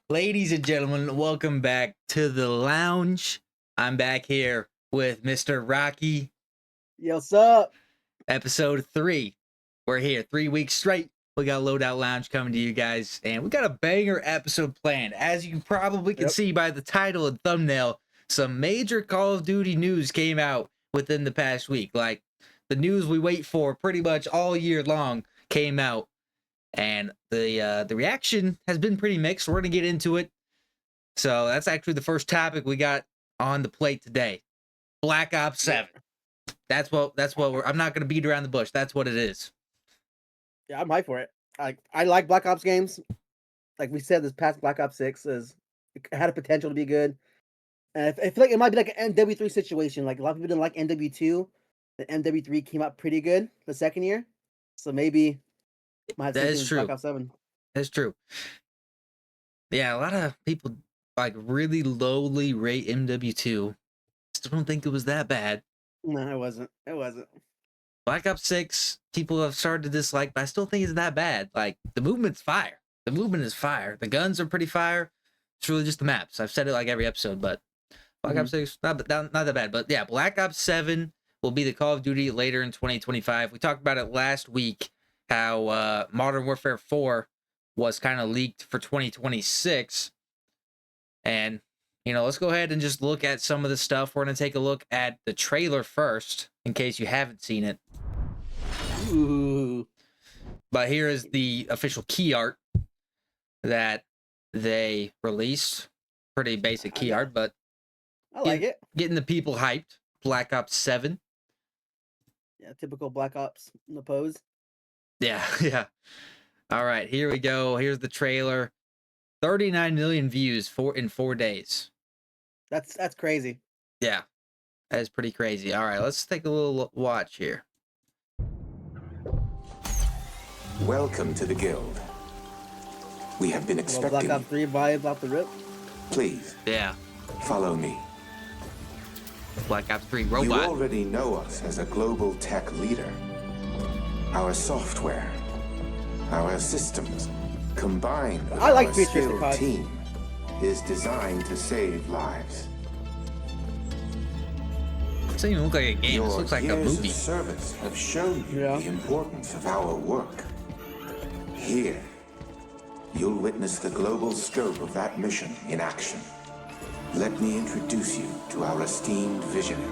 Ladies and gentlemen, welcome back to the lounge. I'm back here with Mr. Rocky, Yo, what's up? episode 3. We're here 3 weeks straight. We got Loadout Lounge coming to you guys, and we got a banger episode planned. As you probably can see by the title and thumbnail, some major Call of Duty news came out within the past week. Like, the news we wait for pretty much all year long came out. And the reaction has been pretty mixed. We're gonna get into it. So that's actually the first topic we got on the plate today. Black Ops 7. That's what I'm not gonna beat around the bush. That's what it is. Yeah, I'm hyped for it. I like Black Ops games. Like we said, this past Black Ops 6 it had a potential to be good. And I feel like it might be like an MW3 situation. Like a lot of people didn't like MW2. The MW3 came out pretty good the second year. So maybe might have That something is with true. Black Ops 7. That's true. Yeah, a lot of people like really lowly rate MW2. Still don't think it was that bad. No, it wasn't. It wasn't. Black Ops 6, people have started to dislike, but I still think it's that bad. Like, the movement's fire. The movement is fire. The guns are pretty fire. It's really just the maps. I've said it like every episode, but Black Ops 6, not that bad. But yeah, Black Ops 7 will be the Call of Duty later in 2025. We talked about it last week, how Modern Warfare 4 was kind of leaked for 2026. And, let's go ahead and just look at some of the stuff. We're going to take a look at the trailer first, in case you haven't seen it. Ooh. But here is the official key art that they released. Pretty basic key art, but I like it. Getting the people hyped. Black Ops 7. Yeah, typical Black Ops in the pose. Yeah. All right, here we go. Here's the trailer. 39 million views in 4 days. That's crazy. Yeah, that is pretty crazy. All right, let's take a little watch here. Welcome to the guild. We have been expecting Black Ops 3 vibes off the rip. Please. Yeah. Follow me. Black Ops 3 robot. You already know us as a global tech leader. Our software, our systems, combined with our skilled team, is designed to save lives. It doesn't even look like a game. This looks like a movie. Your service have shown you the importance of our work. Here, you'll witness the global scope of that mission in action. Let me introduce you to our esteemed visionary.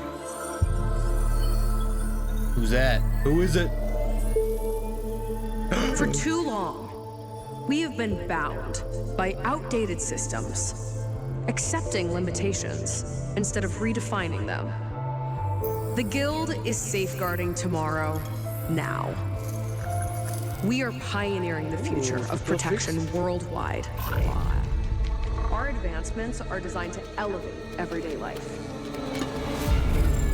Who's that? Who is it? For too long, we have been bound by outdated systems, accepting limitations instead of redefining them. The Guild is safeguarding tomorrow, now. We are pioneering the future of protection worldwide. Our advancements are designed to elevate everyday life,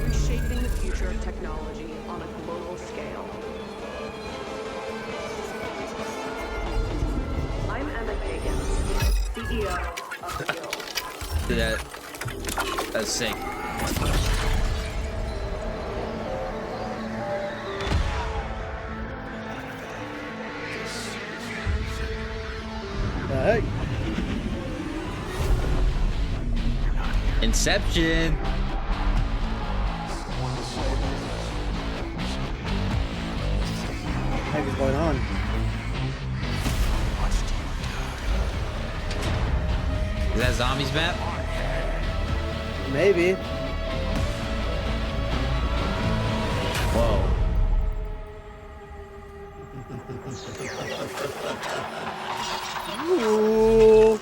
reshaping the future of technology on a global scale. I'm Emma Kagan, CEO of the Guild. That's sick. Hey. Inception. What the heck is going on? Is that Zombies map? Maybe. Whoa. Ooh.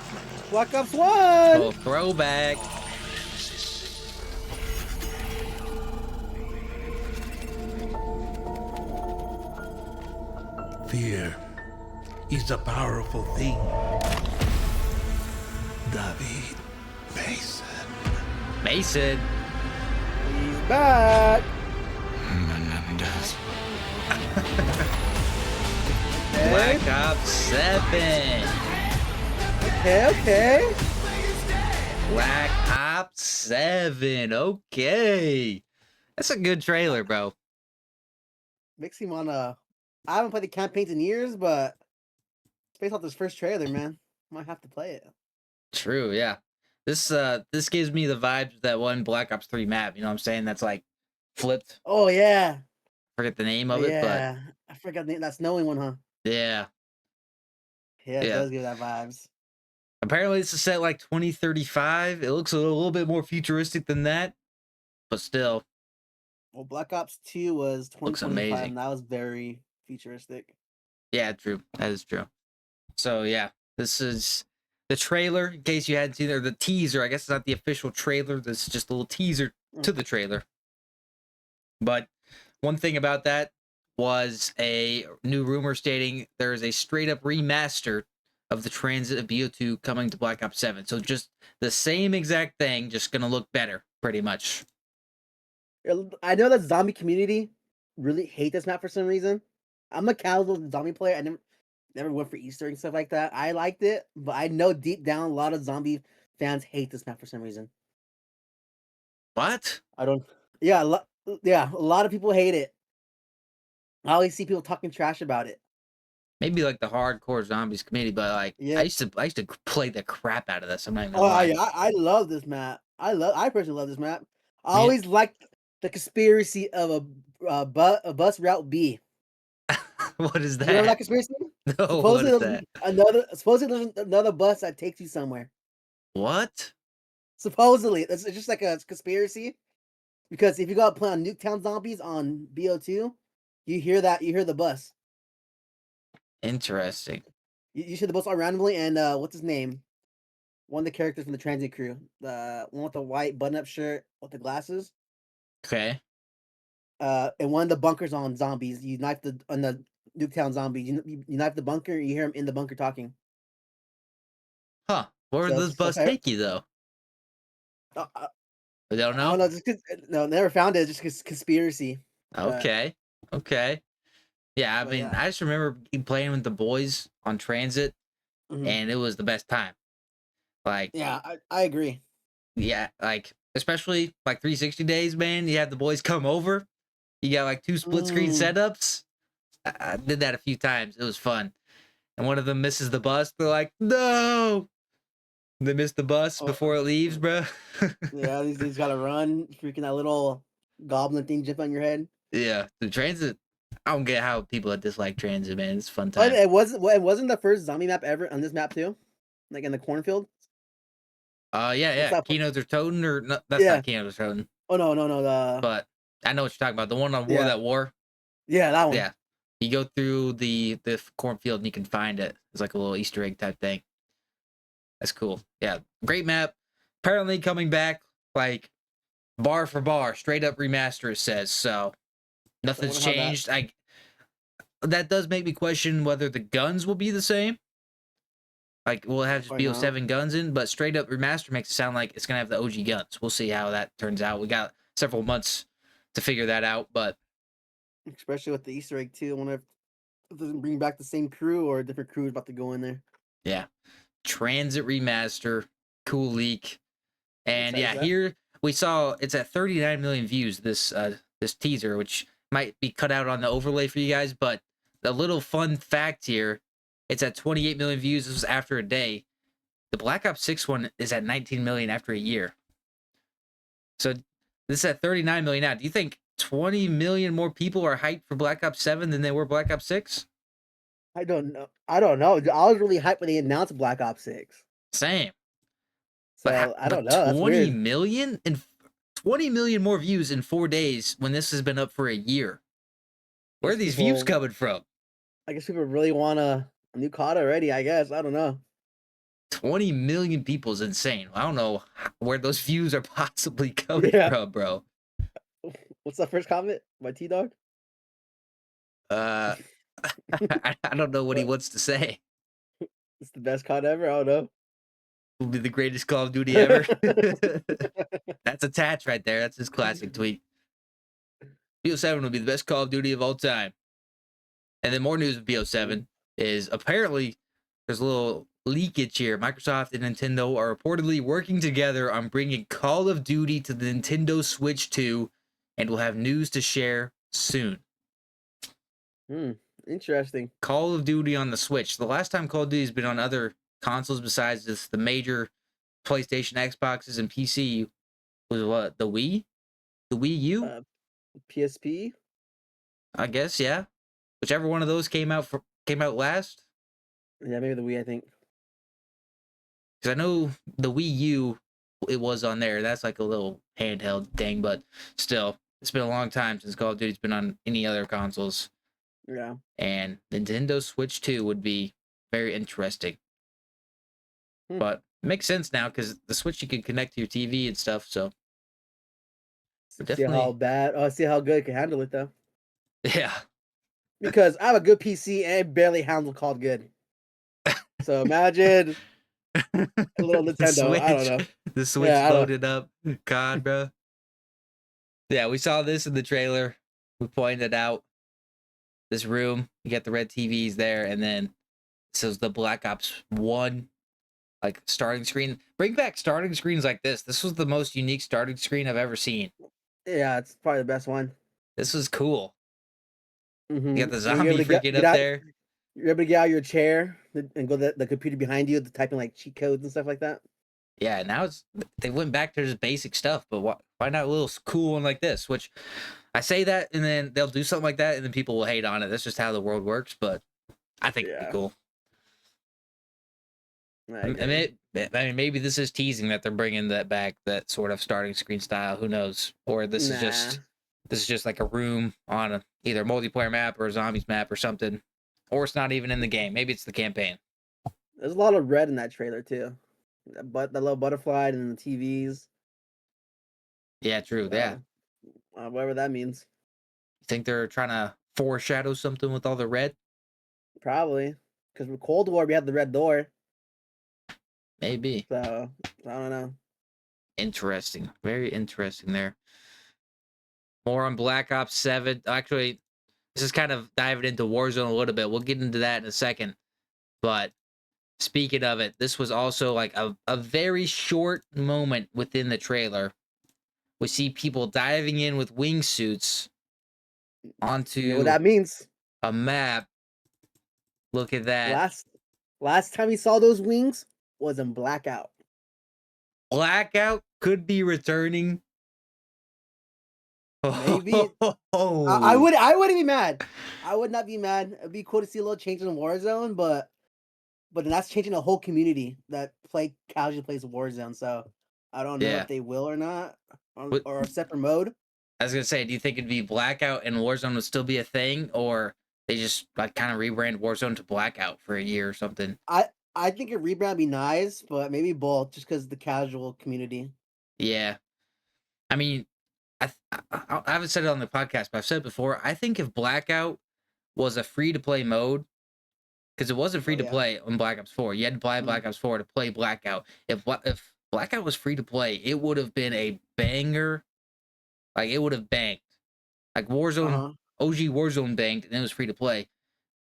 Black Ops 1! Oh, throwback. Fear is a powerful thing. David Mason. Mason. He's back! Menendez. Black Ops 7. Okay. Black Ops 7. Okay. That's a good trailer, bro. Makes him wanna. I haven't played the campaigns in years, but based off this first trailer, man, might have to play it. True, yeah. This gives me the vibes of that one Black Ops 3 map, you know what I'm saying? That's like flipped. Oh yeah, Forget the name oh, of it, but yeah. I forgot the name. That snowy one, huh? yeah. Yeah, it Yeah. does give that vibes. Apparently it's a set like 2035. It looks a little bit more futuristic than that, but still Well, Black Ops 2 was looks 2025, amazing. and that was very futuristic. Yeah, true. That is true. So yeah, this is the trailer, in case you hadn't seen it, or the teaser. I guess it's not the official trailer. This is just a little teaser to the trailer. But one thing about that was a new rumor stating there is a straight up remaster of the Transit of BO2 coming to Black Ops 7. So just the same exact thing, just gonna look better, pretty much. I know that zombie community really hate this map for some reason. I'm a casual zombie player. I never went for Easter and stuff like that. I liked it, but I know deep down a lot of zombie fans hate this map for some reason. What? I don't. Yeah, a lot of people hate it. I always see people talking trash about it. Maybe like the hardcore zombies community, but like Yeah. I used to play the crap out of this. I'm not even Oh, gonna lie. I love this map. I personally love this map. I Man. always liked the conspiracy of a bus route B. What is You know that that? conspiracy? No, what is that? Supposedly there's another bus that takes you somewhere. What? Supposedly, it's just like a conspiracy. Because if you go out play on Nuketown Zombies on BO2, you hear the bus. Interesting. You hear the bus all randomly, and what's his name? One of the characters from the transit crew, the one with the white button-up shirt with the glasses. Okay. In one of the bunkers on zombies, you knife on the Nuketown Zombies. You knife the bunker. You hear him in the bunker talking. Huh. Where would So, this bus take you though? I don't I know. don't know. Just no, never found it. Just conspiracy. Okay. Okay. Yeah, I mean, yeah. I just remember playing with the boys on transit, Mhm. and it was the best time. Like, Yeah, I agree. yeah, like especially like 360 days, man. You have the boys come over. You got like 2 split screen setups. I did that a few times. It was fun. And one of them misses the bus. They're like, no. They missed the bus before it leaves, bro. Yeah, these gotta run. Freaking that little goblin thing jump on your head. Yeah, the transit. I don't get how people that dislike transit, man. It's a fun Oh, time. it wasn't the first zombie map ever on this map too, like in the cornfield. Yeah. Keynotes are toting, or no, that's Yeah. not Keynotes are toting. Oh no, the But I know what you're talking about. The one on War Yeah. That War. Yeah, that one. Yeah. You go through the cornfield and you can find it. It's like a little Easter egg type thing. That's cool. Yeah. Great map. Apparently coming back like bar for bar, straight up remaster, it says. So nothing's wonder how that- changed. That does make me question whether the guns will be the same. Like we'll have just Probably not. BO7 guns in, but straight up remaster makes it sound like it's gonna have the OG guns. We'll see how that turns out. We got several months to figure that out, but Especially with the Easter egg too. I wonder if it doesn't bring back the same crew or a different crew is about to go in there. yeah. Transit remaster, cool leak. And excited yeah, for that. here we saw it's at 39 million views, this teaser, which might be cut out on the overlay for you guys, but a little fun fact here, it's at 28 million views. This was after a day. The Black Ops 6 one is at 19 million after a year. So this is at 39 million now. Do you think 20 million more people are hyped for Black Ops 7 than they were Black Ops 6? I don't know. I was really hyped when they announced Black Ops 6. Same. So I don't know. That's 20 weird. million and 20 million more views in 4 days when this has been up for a year. Where are these views coming from? I guess people really want a new COD already, I guess. I don't know. 20 million people is insane. I don't know where those views are possibly coming from, bro. What's that first comment? My T-Dog? I don't know what he wants to say. It's the best COD ever? I don't know. Will be the greatest Call of Duty ever. That's attached right there. That's his classic tweet. BO7 will be the best Call of Duty of all time. And then more news of BO7 is apparently there's a little leakage here. Microsoft and Nintendo are reportedly working together on bringing Call of Duty to the Nintendo Switch 2, and we'll have news to share soon. Interesting. Call of Duty on the Switch. The last time Call of Duty's been on other consoles besides just the major PlayStation, Xboxes, and PC was what? The Wii? The Wii U? PSP. I guess, yeah. Whichever one of those came out last. Yeah, maybe the Wii. I think. Because I know the Wii U, it was on there. That's like a little handheld thing, but still, it's been a long time since Call of Duty's been on any other consoles. Yeah. And Nintendo Switch 2 would be very interesting. But it makes sense now because the Switch you can connect to your TV and stuff. So See how bad. Oh, see how good it can handle it though. Yeah. Because I have a good PC and it barely handle called good. So imagine a little Nintendo. I don't know. The Switch loaded up. God, bro. Yeah, we saw this in the trailer. We pointed out this room. You got the red TVs there, and then this is the Black Ops 1 like starting screen. Bring back starting screens like this. This was the most unique starting screen I've ever seen. Yeah, it's probably the best one. This was cool. Mm-hmm. You got the zombie freaking up there. You're able to get out of your chair and go to the computer behind you to type in like cheat codes and stuff like that. Yeah, now they went back to just basic stuff, but why not a little cool one like this? Which I say that, and then they'll do something like that, and then people will hate on it. That's just how the world works. But I think it'd be cool. I mean, maybe this is teasing that they're bringing that back, that sort of starting screen style. Who knows? Or this is just like a room on either a multiplayer map or a zombies map or something. Or it's not even in the game. Maybe it's the campaign. There's a lot of red in that trailer too. But the little butterfly and the TVs. Yeah, true. Yeah. Whatever that means. You think they're trying to foreshadow something with all the red? Probably. Because with Cold War, we had the red door. Maybe. So, I don't know. Interesting. Very interesting there. More on Black Ops 7. Actually, this is kind of diving into Warzone a little bit. We'll get into that in a second. But speaking of it, this was also like a very short moment within the trailer. We see people diving in with wingsuits onto you know what that means? A map. Look at that. Last time we saw those wings was in Blackout. Blackout could be returning. Maybe. I wouldn't be mad. I would not be mad. It'd be cool to see a little change in Warzone, but then that's changing the whole community that casually plays Warzone. So I don't know if they will or not, or a separate mode. I was gonna say, do you think it'd be Blackout and Warzone would still be a thing, or they just like kind of rebrand Warzone to Blackout for a year or something? I think a rebrand would be nice, but maybe both, just because the casual community. Yeah, I mean, I haven't said it on the podcast, but I've said it before. I think if Blackout was a free to play mode, because it wasn't free to play on Black Ops 4, you had to buy Black Ops 4 to play Blackout. If Blackout was free to play, it would have been a banger. Like, it would have banged. Like Warzone, OG Warzone banged, and it was free to play.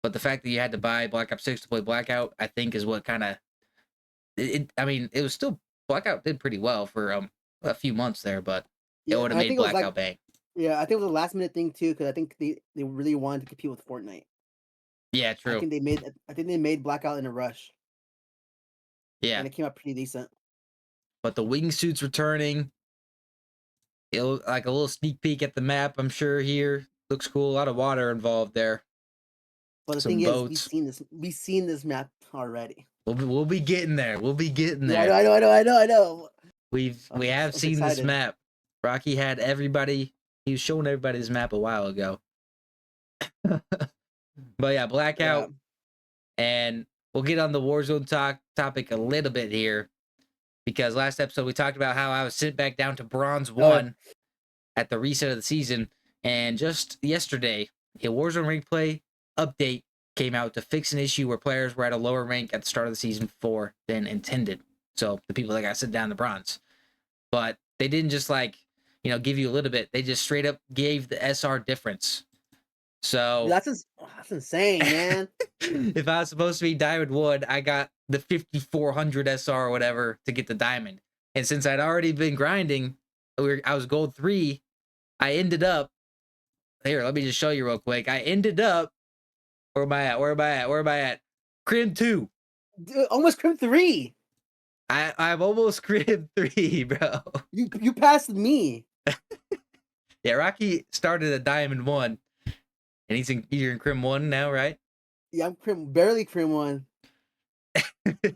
But the fact that you had to buy Black Ops 6 to play Blackout, I think is what kind of... I mean, it was still... Blackout did pretty well for a few months there, but it would have made Blackout bang. Yeah, I think it was a last-minute thing, too, because I think they really wanted to compete with Fortnite. Yeah, true. I think they made Blackout in a rush. Yeah. And it came out pretty decent. But the wingsuit's returning. It'll like a little sneak peek at the map, I'm sure here. Looks cool. A lot of water involved there. But the thing is, we've seen this map already. We'll be getting there. We'll be getting there. Yeah, I know. We have seen this map. Rocky had everybody. He was showing everybody this map a while ago. But yeah, Blackout. Yeah. And we'll get on the Warzone topic a little bit here. Because last episode we talked about how I was sent back down to Bronze 1 at the reset of the season. And just yesterday, a Warzone rank play update came out to fix an issue where players were at a lower rank at the start of the season 4 than intended. So the people that got sent down to Bronze. But they didn't just give you a little bit. They just straight up gave the SR difference. So that's insane, man. If I was supposed to be Diamond 1, I got the 5400 SR or whatever to get the Diamond. And since I'd already been grinding, I was Gold 3, I ended up... Here, let me just show you real quick. I ended up... Where am I at? Crim 2. Dude, almost Crim 3. I'm almost Crib 3, bro. You passed me. Yeah, Rocky started at Diamond 1, and you're in Crim 1 now, right? Yeah, I'm barely Crim 1.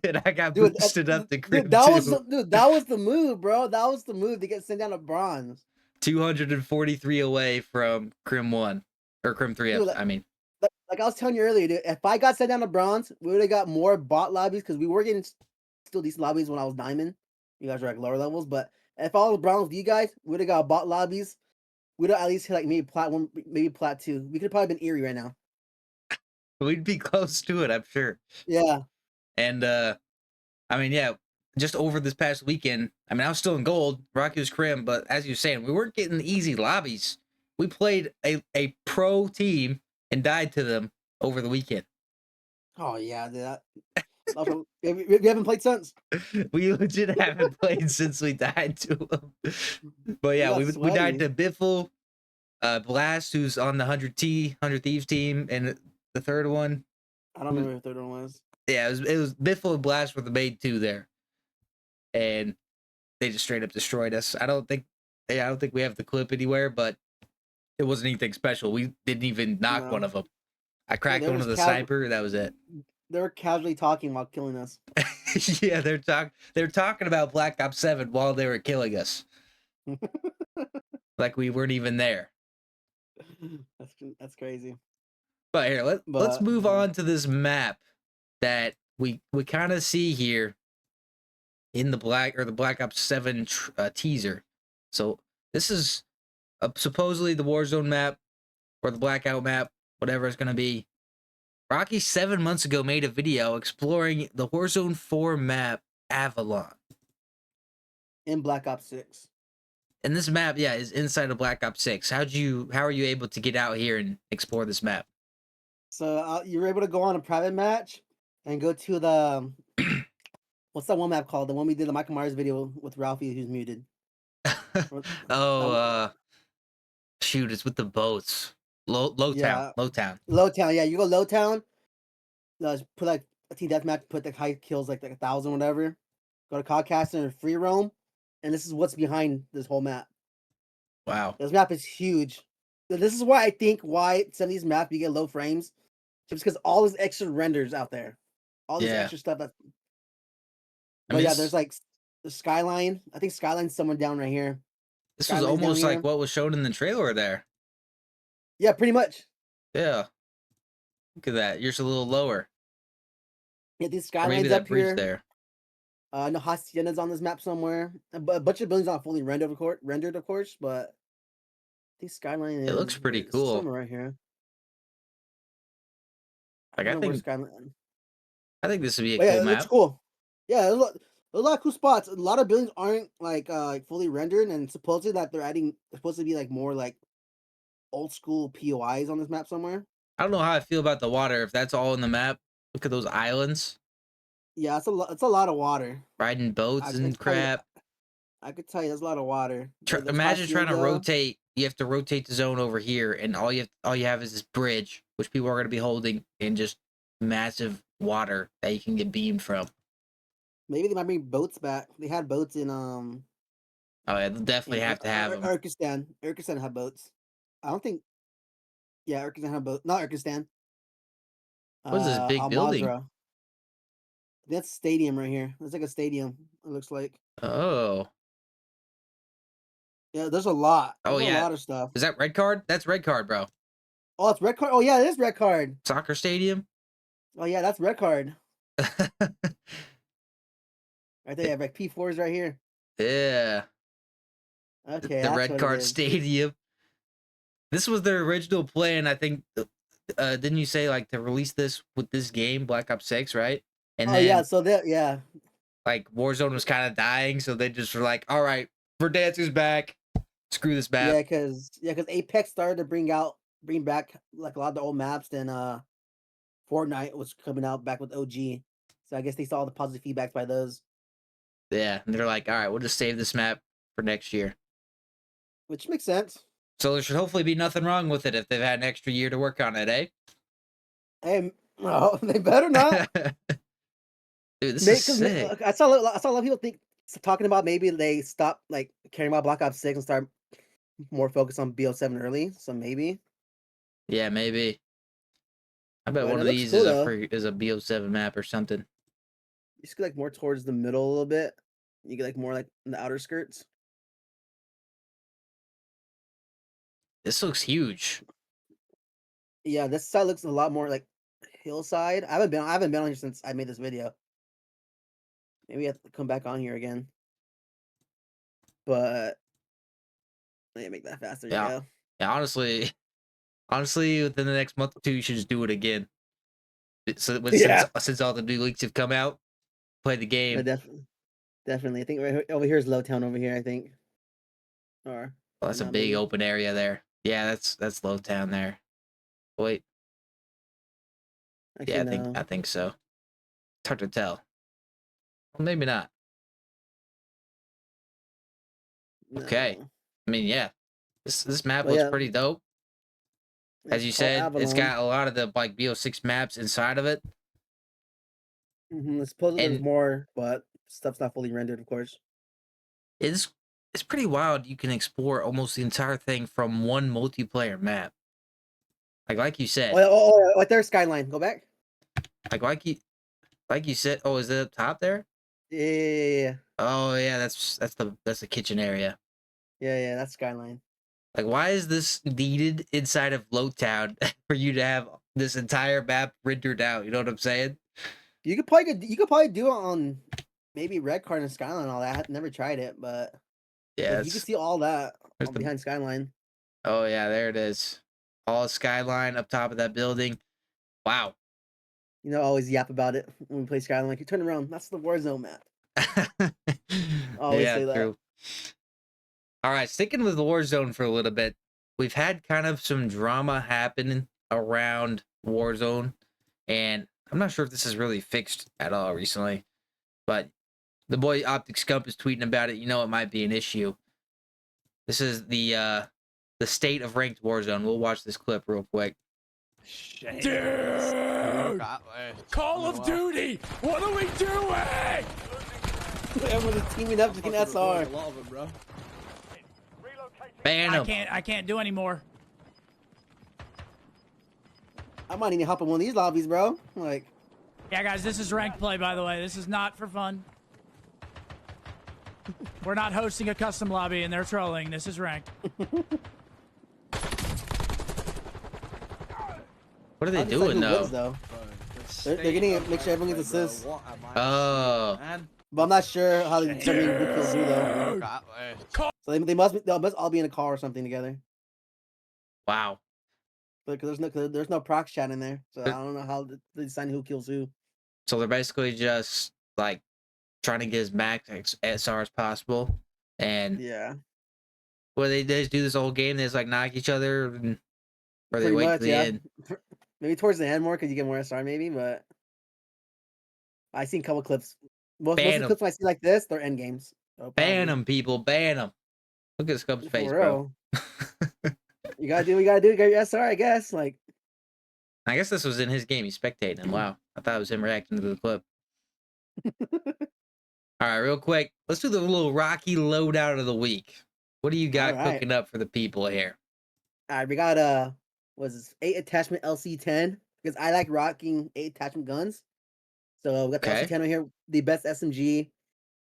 And I got Dude, boosted up to Crim that 2. was that was the move, bro. That was the move to get sent down to bronze. 243 away from Crim 1 or Crim 3. Dude, I mean, like I was telling you earlier, dude, if I got sent down to bronze, we would have got more bot lobbies because we were getting still decent lobbies when I was diamond. You guys were like lower levels, but if I was bronze with you guys, we would have got bot lobbies. We'd have at least hit like maybe plat 1, maybe plat 2. We could have probably been Erie right now. we'd be close to it, I'm sure. Yeah. And I mean, yeah, just over this past weekend, I mean, I was still in gold, Rocky was Crim, but as you were saying, we weren't getting easy lobbies. We played a pro team and died to them over the weekend. Oh yeah, dude, we haven't played since. We legit haven't played since we died to them. But yeah, we died to Biffle, Blast, who's on the 100 Thieves team, and the third one. I don't remember what the third one was. Yeah, it was Biffle and Blast were the main two there, and they just straight up destroyed us. I don't think we have the clip anywhere, but it wasn't anything special. We didn't even knock one of them. I cracked one of the sniper. That was it. They were casually talking while killing us. Yeah, they're talking about Black Ops 7 while they were killing us. Like we weren't even there. That's crazy. But here, let's move on to this map that we kind of see here in the Black Ops 7 teaser. So this is supposedly the Warzone map or the Blackout map, whatever it's gonna be. Rocky 7 months ago made a video exploring the Warzone 4 map Avalon in Black Ops 6. And this map, yeah, is inside of Black Ops 6. How are you able to get out here and explore this map? So you were able to go on a private match and go to the what's that one map called? The one we did the Michael Myers video with Ralphie, who's muted. Shoot, it's with the boats. Lowtown. Yeah, you go Lowtown. Put like a team deathmatch, put the high kills like 1,000, whatever. Go to Codcaster and free roam, and this is what's behind this whole map. Wow, this map is huge. This is why I think some of these maps you get low frames, just because all this extra renders out there, all this extra stuff. There's like the skyline. I think skyline's somewhere down right here. This was almost like what was shown in the trailer there. Yeah, pretty much. Yeah. Look at that. You're just a little lower. Yeah, these skylines up here. There. No Hacienda's on this map somewhere. A bunch of buildings not fully rendered, of course, but these skyline. It looks pretty cool. Somewhere right here. Like I think this would be a cool map. It looks cool. Yeah, a lot of cool spots. A lot of buildings aren't like fully rendered, and supposedly that they're supposed to be like more like old school POIs on this map somewhere. I don't know how I feel about the water. If that's all in the map, look at those islands. Yeah, it's a lot of water. Riding boats and crap. I could tell you, there's a lot of water. Imagine trying to rotate. You have to rotate the zone over here, and all you have is this bridge, which people are going to be holding, and just massive water that you can get beamed from. Maybe they might bring boats back. They had boats in Oh yeah, they'll definitely have to have them. Urkistan had boats. I don't think. Yeah, Urkistan had boats. Not Urkistan. What is this big building? That's a stadium right here. It's like a stadium. It looks like. Oh. Yeah, there's a lot. There's a lot of stuff. Is that red card? That's red card, bro. Oh, it's red card. Oh yeah, it is red card. Soccer stadium. Oh yeah, that's red card. Right there, like P4s right here. Yeah. Okay. The red card stadium. This was their original plan, I think. Didn't you say like to release this with this game, Black Ops 6, right? And then, like Warzone was kind of dying, so they just were like, "All right, Verdansk's back. Screw this map." Yeah, because Apex started to bring back like a lot of the old maps. Then Fortnite was coming out back with OG, so I guess they saw the positive feedbacks by those. Yeah, and they're like, "All right, we'll just save this map for next year," which makes sense. So there should hopefully be nothing wrong with it if they've had an extra year to work on it, eh? Hey, no, they better not. Dude, this is 'cause sick. I saw a lot of people talking about maybe they stop like caring about Black Ops 6 and start more focused on BO7 early. So maybe. Yeah, maybe. I bet But one it of looks these cool is a though. BO7 map or something. You just get like more towards the middle a little bit. You get like more like in the outer skirts. This looks huge. Yeah, this side looks a lot more like hillside. I haven't been on here since I made this video. Maybe I have to come back on here again. But let me make that faster. Yeah. Yeah. Yeah, honestly, within the next month or two, you should just do it again. So Yeah. since all the new leaks have come out, play the No, game. definitely. I think over here is Lowtown over here, I think. Or Well, that's a not, big maybe. open area there. Yeah, that's low town there. Wait, yeah, Actually, no. I think so. It's hard to tell. Well, maybe not. Okay. No. I mean, yeah. This map But looks yeah, pretty dope. As it's you called said, it's Avalon. got a lot of the like BO6 maps inside of it. Supposedly there's And more, but stuff's not fully rendered, of course. it's it's pretty wild. You can explore almost the entire thing from one multiplayer map. Like you Oh, said. yeah, right there's Skyline. Go back. Like you said. Oh, is it up top there? Yeah. Oh yeah, that's the kitchen area. Yeah, that's Skyline. Like, why is this needed inside of Lowtown for you to have this entire map rendered out? You know what I'm saying? You could probably do it on maybe Red Card and Skyline and all that. I never tried it, but Yeah, like you can see all that there's the. behind Skyline. Oh yeah, there it is. All skyline up top of that building. Wow. You know, I always yap about it when we play Skyline. Like you turn around, that's the Warzone map. I always Yeah, say that. true. All right, sticking with Warzone for a little bit. We've had kind of some drama happening around Warzone, and I'm not sure if this is really fixed at all recently, but the boy Optic Scump is tweeting about it. You know, it might be an issue. This is the state of ranked Warzone. We'll watch this clip real quick. Dude! Call of Duty! What are we doing? Everyone's teaming up to get SR. Ban him. I can't do anymore. I might need to hop in one of these lobbies, bro. Like, Yeah, guys, this is ranked play, by the way. This is not for fun. We're not hosting a custom lobby, and they're trolling. This is ranked. What are they I'll decide doing who wins, though? They're getting it. Make sure everyone gets assists. Oh, But I'm not sure how they determine who kills who though. So they must all be in a call or something together. wow. But cause there's no prox chat in there, so I don't know how they decide who kills who. So they're basically just like trying to get as max SR as possible, and Yeah, well, they just do this whole game. They just like knock each other, or they pretty wait much. to the Yeah, end. maybe towards the end more because you get more SR maybe. But I seen a couple clips. Most of Ban the 'em. clips when I see like this, they're end games. So Ban probably. them, people. Ban them. Look at Scump's For face, bro. real. You gotta do. You got your SR, I guess. Like, I guess this was in his game. He's spectating. Wow. I thought it was him reacting to the clip. All right, real quick. Let's do the little Rocky loadout of the week. What do you got All right. cooking up for the people here? all right, we got was this 8 attachment LC10 because I like rocking 8 attachment guns. So we got the Okay. LC10 right here, the best SMG.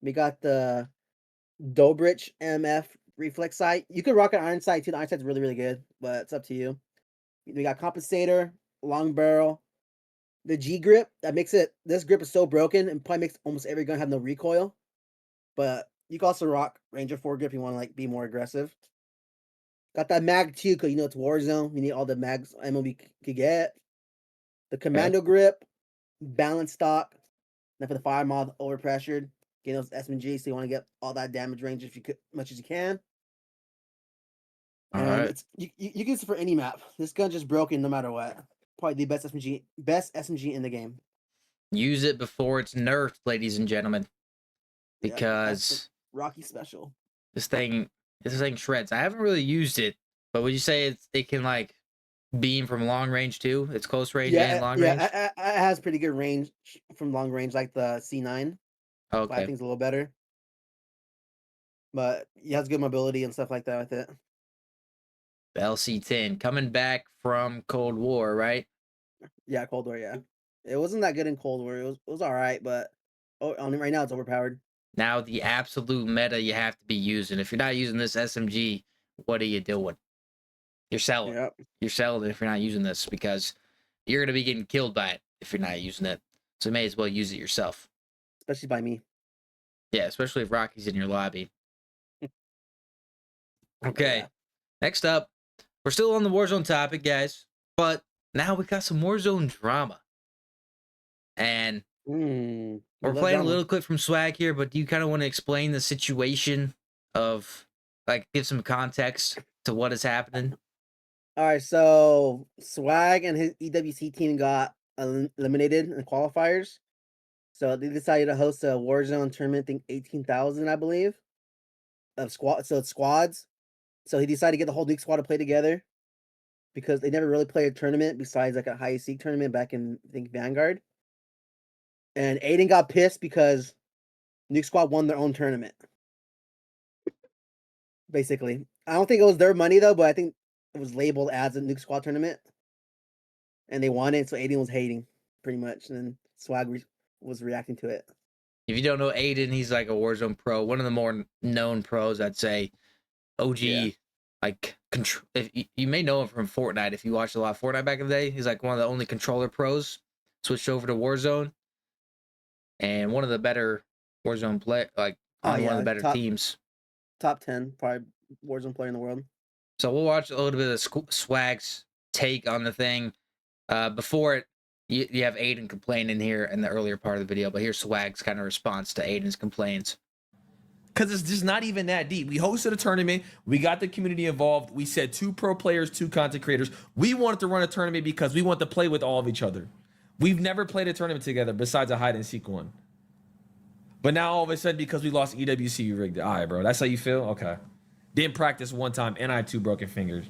We got the Dobrich MF reflex sight. You could rock an iron sight too. The iron sight's really, really good, but it's up to you. We got compensator, long barrel, the G grip that makes it. This grip is so broken and probably makes almost every gun have no recoil. But you can also rock Ranger 4 grip if you want to like be more aggressive. Got that mag too, because you know it's Warzone. You need all the mags ammo we could get. The commando grip, balance stock. Then for the fire mod, overpressured. Get those SMG, so you want to get all that damage range if you could, much as you can. All And right. it's you can use it for any map. This gun just broken no matter what. Probably the best SMG in the game. Use it before it's nerfed, ladies and gentlemen. Yeah, that's Because the Rocky special. this thing shreds. I haven't really used it, but would you say it can like beam from long range too. It's close range and long yeah, range. it has pretty good range from long range, like the C9. So I Okay. think it's a little better, but he has good mobility and stuff like that with it. The LC-10 coming back from Cold War, right? Yeah, Cold War. Yeah, it wasn't that good in Cold War. It was all right, but right now it's overpowered. Now the absolute meta you have to be using. If you're not using this SMG, what are you doing? You're selling. Yep. You're selling if you're not using this because you're gonna be getting killed by it if you're not using it. So you may as well use it yourself. Especially by me. Yeah, especially if Rocky's in your lobby. Okay. Yeah. Next up, we're still on the Warzone topic, guys, but now we got some Warzone drama. And we're playing a little clip from Swag here, but do you kind of want to explain the situation of, like, give some context to what is happening? All right, so Swag and his EWC team got eliminated in the qualifiers. So they decided to host a Warzone tournament, I think 18,000, I believe, of squad. So it's squads. So he decided to get the whole Nuke squad to play together because they never really played a tournament besides like a high seek tournament back in, I think, Vanguard. And Aiden got pissed because Nuke squad won their own tournament. Basically, I don't think it was their money though, but I think it was labeled as a Nuke squad tournament, and they won it. So Aiden was hating pretty much, and then Swag was reacting to it. If you don't know Aiden, he's like a Warzone pro, one of the more known pros, I'd say. OG, Yeah. like, if you may know him from Fortnite. If you watched a lot of Fortnite back in the day, he's like one of the only controller pros switched over to Warzone, and one of the better Warzone play, like on one of the better teams. Top 10, probably Warzone player in the world. So we'll watch a little bit of Swag's take on the thing. Before it, you have Aiden complaining here in the earlier part of the video, but here's Swag's kind of response to Aiden's complaints. Because it's just not even that deep. We hosted a tournament. We got the community involved. We said 2 pro players, 2 content creators. We wanted to run a tournament because we want to play with all of each other. We've never played a tournament together besides a hide and seek one. But now all of a sudden, because we lost EWC, you rigged it. All right, bro. That's how you feel? Okay. Didn't practice one time, and I had 2 broken fingers.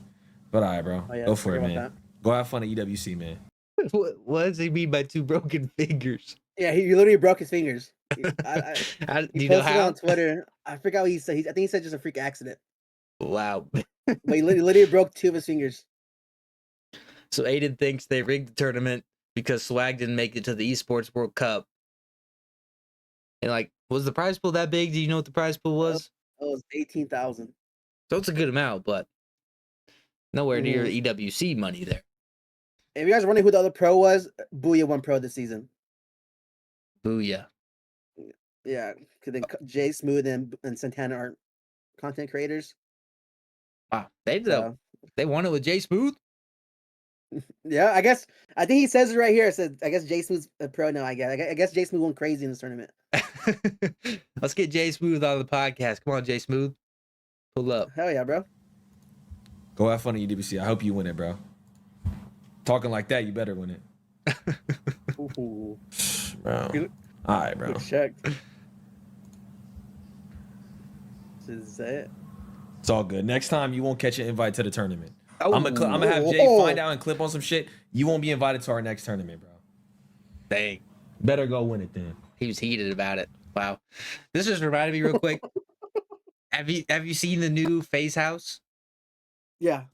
But all right, bro. Oh, yeah, go for it, man. that. Go have fun at EWC, man. What does he mean by 2 broken fingers? Yeah, he literally broke his fingers. He Do you posted know how? on Twitter. I forgot what he said. I think he said just a freak accident. Wow. But he literally broke 2 of his fingers. So Aiden thinks they rigged the tournament because Swag didn't make it to the Esports World Cup. And, like, was the prize pool that big? Do you know what the prize pool was? It was 18,000. So it's a good amount, but nowhere near EWC money there. If you guys are wondering who the other pro was, Booyah won pro this season. Booyah. Yeah, because then Jay Smooth and Santana are content creators. Wow. They won it with Jay Smooth? Yeah, I think he says it right here. It says, I guess Jay Smooth's a pro now, I guess Jay Smooth went crazy in this tournament. Let's get Jay Smooth on the podcast. Come on, Jay Smooth. Pull up. Hell yeah, bro. Go have fun at EWC. I hope you win it, bro. Talking like that, you better win it. Ooh. Bro. All right, bro. Checked. Is that it? It's all good. Next time, you won't catch an invite to the tournament. Oh. I'm gonna have Jay find out and clip on some shit. You won't be invited to our next tournament, bro. Dang. Better go win it then. He was heated about it. Wow. This just reminded me real quick. Have you seen the new FaZe House? Yeah.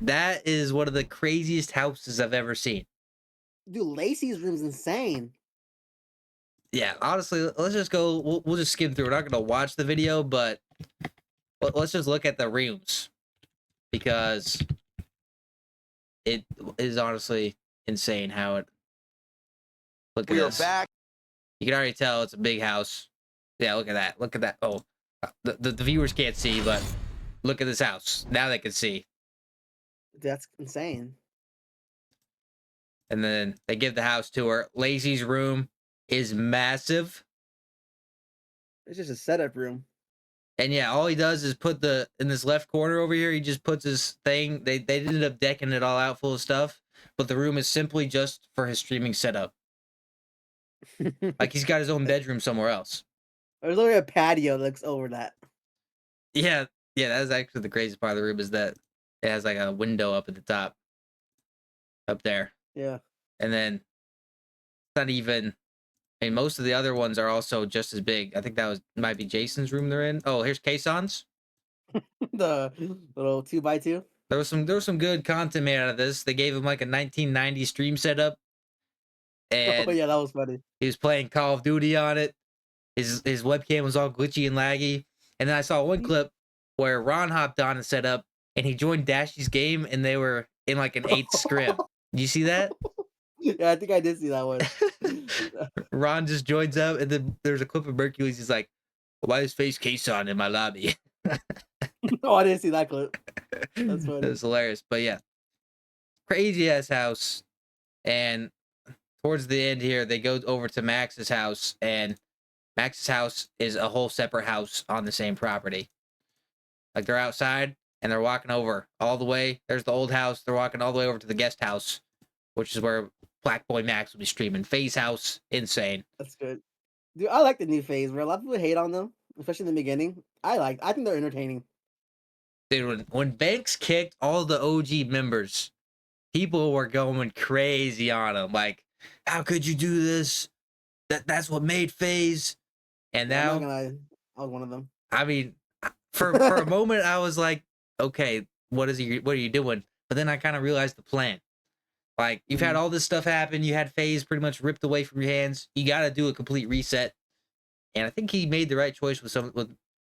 That is one of the craziest houses I've ever seen. Dude, Lacey's room's insane. Yeah, honestly, let's just go. We'll just skim through. We're not going to watch the video, but let's just look at the rooms because it is honestly insane how it. Look at this. We are back. You can already tell it's a big house. Yeah, look at that. Look at that. Oh, the viewers can't see, but look at this house. Now they can see. That's insane. And then they give the house tour. Lazy's room is massive. It's just a setup room. And yeah, all he does is put in this left corner over here, he just puts his thing. They ended up decking it all out full of stuff, but the room is simply just for his streaming setup. Like he's got his own bedroom somewhere else. There's literally a patio that looks over that. Yeah, that is actually the craziest part of the room is that It has like a window up at the top, up there, Yeah. and then it's not even. I mean, most of the other ones are also just as big. I think that might be Jason's room they're in. Oh, here's Kason's. The little 2x2. There was some good content made out of this. They gave him like a 1990 stream setup, Oh and yeah, that was funny. he was playing Call of Duty on it. His webcam was all glitchy and laggy. And then I saw one clip where Ron hopped on and set up, and he joined Dashy's game, and they were in like an 8th scrim. Did you see that? Yeah, I think I did see that one. Ron just joins up, and then there's a clip of Mercules. He's like, "Why is FaZe Kason in my lobby?" Oh, I didn't see that clip. That's funny. It was hilarious. But yeah, crazy ass house. And towards the end here, they go over to Max's house, and Max's house is a whole separate house on the same property. Like they're outside and they're walking over all the way. There's the old house. They're walking all the way over to the guest house, which is where Black Boy Max will be streaming. FaZe House, insane. That's good. Dude, I like the new phase, bro. A lot of people hate on them, especially in the beginning. I think they're entertaining. Dude, when Banks kicked all the OG members, people were going crazy on him. Like, how could you do this? That's what made FaZe. And Yeah, I'm now, not gonna lie, I was one of them. I mean, for a moment, I was like, okay, what are you doing? But then I kind of realized the plan. Like, you've had all this stuff happen. You had FaZe pretty much ripped away from your hands. You got to do a complete reset. And I think he made the right choice with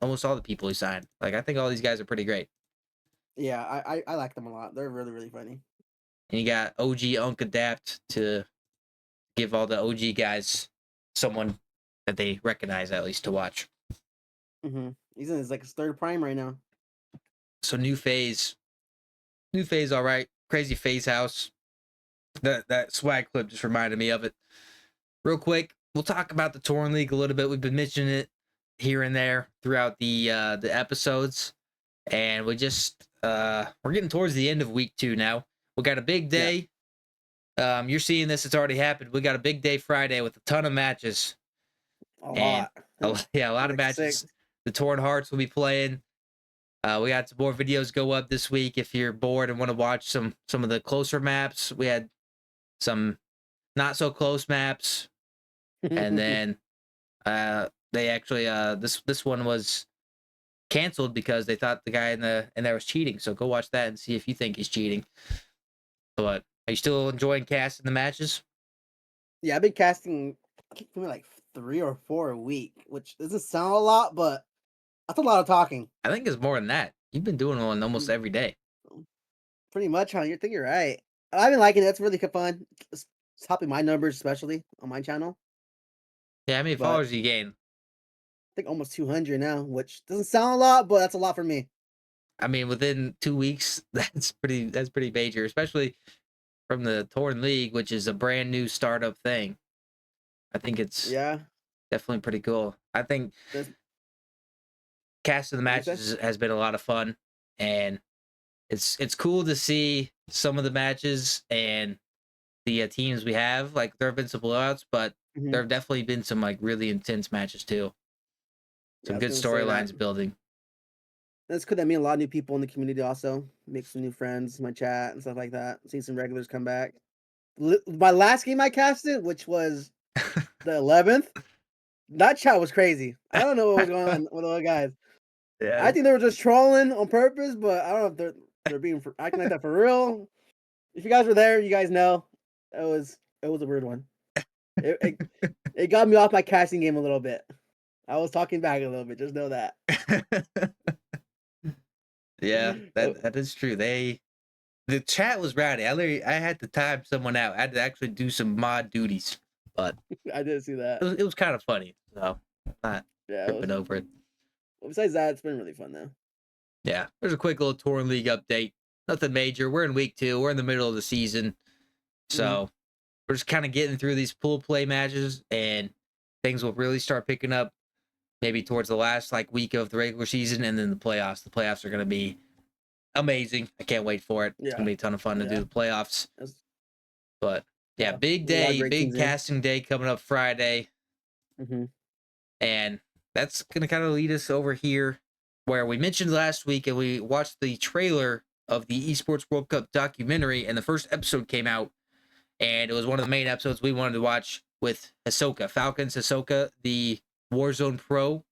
almost all the people he signed. Like, I think all these guys are pretty great. Yeah, I like them a lot. They're really, really funny. And you got OG Unk Adapt to give all the OG guys someone that they recognize at least to watch. He's in his like his 3rd prime right now. So new phase, all right. Crazy FaZe House. That swag clip just reminded me of it. Real quick, we'll talk about the Torn League a little bit. We've been mentioning it here and there throughout the episodes, and we just we're getting towards the end of week 2 now. We got a big day. Yeah. You're seeing this; it's already happened. We got a big day Friday with a ton of matches. A lot. A lot of matches. 6. The Torn Hearts will be playing. We got some more videos go up this week if you're bored and want to watch some of the closer maps. We had some not so close maps, and then they actually this one was canceled because they thought the guy in there was cheating. So go watch that and see if you think he's cheating. But are you still enjoying casting the matches? Yeah, I've been casting. I keep doing like 3 or 4 a week, which doesn't sound a lot, but that's a lot of talking. I think it's more than that. You've been doing one almost every day. Pretty much, huh? You think you're right. I've been liking it. It's really fun. It's helping my numbers, especially on my channel. Yeah, how many But- followers you gain? I think almost 200 now, which doesn't sound a lot, but that's a lot for me. I mean, within 2 weeks, that's pretty major, especially from the Torn League, which is a brand new startup thing. I think it's definitely pretty cool. I think casting the matches has been a lot of fun, and it's cool to see some of the matches and the teams we have. Like there have been some blowouts, but there have definitely been some like really intense matches too. Some good storylines building. That's cool. That mean a lot of new people in the community also make some new friends, my chat and stuff like that. Seeing some regulars come back. My last game I casted, which was the 11th, that chat was crazy. I don't know what was going on with all the guys. Yeah, I think they were just trolling on purpose, but I don't know if they're being acting like that for real. If you guys were there, you guys know it was a weird one. It got me off my casting game a little bit. I was talking back a little bit. Just know that. Yeah, that is true. The chat was rowdy. I had to time someone out. I had to actually do some mod duties, but I did see that. it was kind of funny. So not Yeah, tripping over it. Well, besides that, it's been really fun though. Yeah, there's a quick little Torn League update. Nothing major. We're in week 2. We're in the middle of the season, so we're just kind of getting through these pool play matches, and things will really start picking up maybe towards the last week of the regular season, and then the playoffs. The playoffs are going to be amazing. I can't wait for it. It's going to be a ton of fun to do the playoffs. But yeah, big day, big casting day coming up Friday. And that's going to kind of lead us over here where we mentioned last week, and we watched the trailer of the Esports World Cup documentary, and the first episode came out, and it was one of the main episodes we wanted to watch with Hisoka, Falcons Hisoka, the Warzone Pro,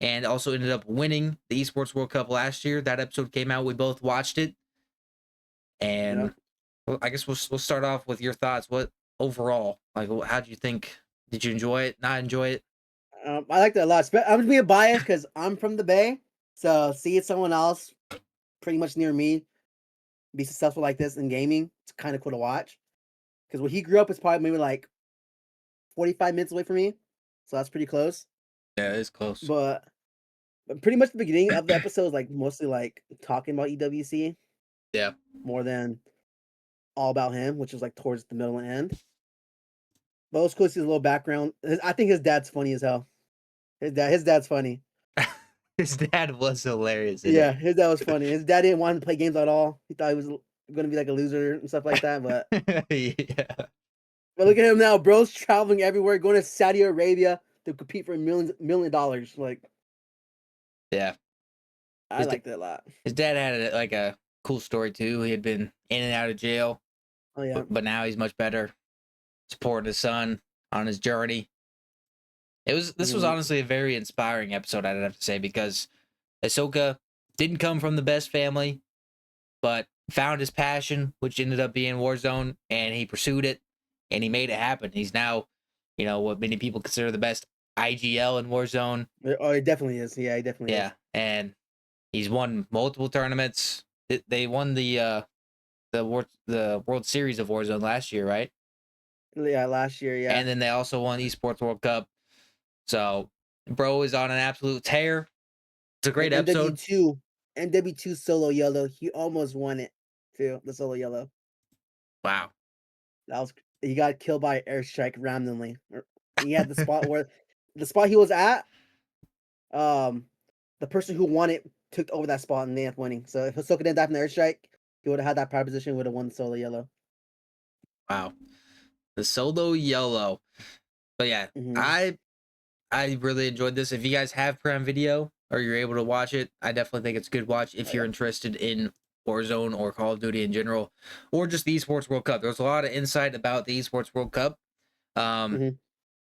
and also ended up winning the Esports World Cup last year. That episode came out. We both watched it, and well, I guess we'll start off with your thoughts. What overall, like, how did you think? Did you enjoy it? Not enjoy it? I liked it a lot. I'm being biased because I'm from the Bay, so seeing someone else pretty much near me be successful like this in gaming, it's kind of cool to watch. Because where he grew up is probably maybe like 45 minutes away from me, so that's pretty close. Yeah, it's close. But pretty much the beginning of the episode is like mostly like talking about EWC. Yeah. More than all about him, which was like towards the middle and end. But it was cool to see his little background. I think his dad's funny as hell. His dad's funny. His dad was hilarious. Yeah, his dad was funny. His dad didn't want him to play games at all. He thought he was going to be like a loser and stuff like that. But yeah. But look at him now, bro's traveling everywhere, going to Saudi Arabia to compete for $1 million. Like, yeah, I liked it a lot. His dad had like a cool story too. He had been in and out of jail. Oh yeah, but now he's much better, supporting his son on his journey. This was honestly a very inspiring episode, I'd have to say, because Hisoka didn't come from the best family, but found his passion, which ended up being Warzone, and he pursued it, and he made it happen. He's now, what many people consider the best IGL in Warzone. Oh, it definitely is. Yeah, he definitely is. Yeah, and he's won multiple tournaments. They won the World Series of Warzone last year, right? Yeah, last year, yeah. And then they also won Esports World Cup. So, bro is on an absolute tear. It's a great episode. NW2 solo yellow. He almost won it too. The solo yellow. Wow. He got killed by airstrike randomly. He had the spot where the spot he was at. The person who won it took over that spot and they ended up winning. So if Hisoka didn't die from the airstrike, he would have had that power position. Would have won the solo yellow. Wow, the solo yellow. But yeah, I really enjoyed this. If you guys have Prime Video or you're able to watch it, I definitely think it's a good watch if you're interested in Warzone or Call of Duty in general, or just the Esports World Cup. There's a lot of insight about the Esports World Cup. One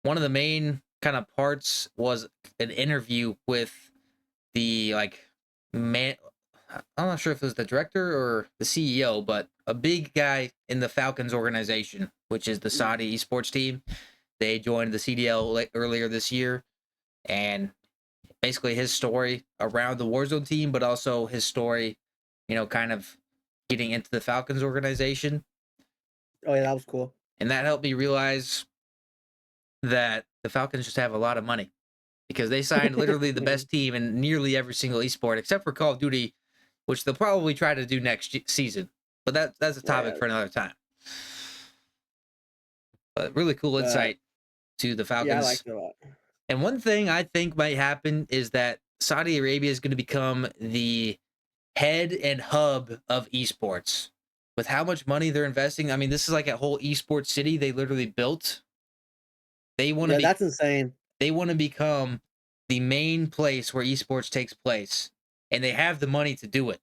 of the main kind of parts was an interview with the man. I'm not sure if it was the director or the CEO, but a big guy in the Falcons organization, which is the Saudi esports team. They joined the CDL earlier this year, and basically his story around the Warzone team, but also his story, kind of getting into the Falcons organization. Oh yeah, that was cool. And that helped me realize that the Falcons just have a lot of money, because they signed literally the best team in nearly every single esport, except for Call of Duty, which they'll probably try to do next season. But that's a topic for another time. But really cool insight to the Falcons. Yeah, I liked it a lot. And one thing I think might happen is that Saudi Arabia is going to become the head and hub of esports. With how much money they're investing, I mean, this is like a whole esports city they literally built. They want to that's insane. They want to become the main place where esports takes place, and they have the money to do it.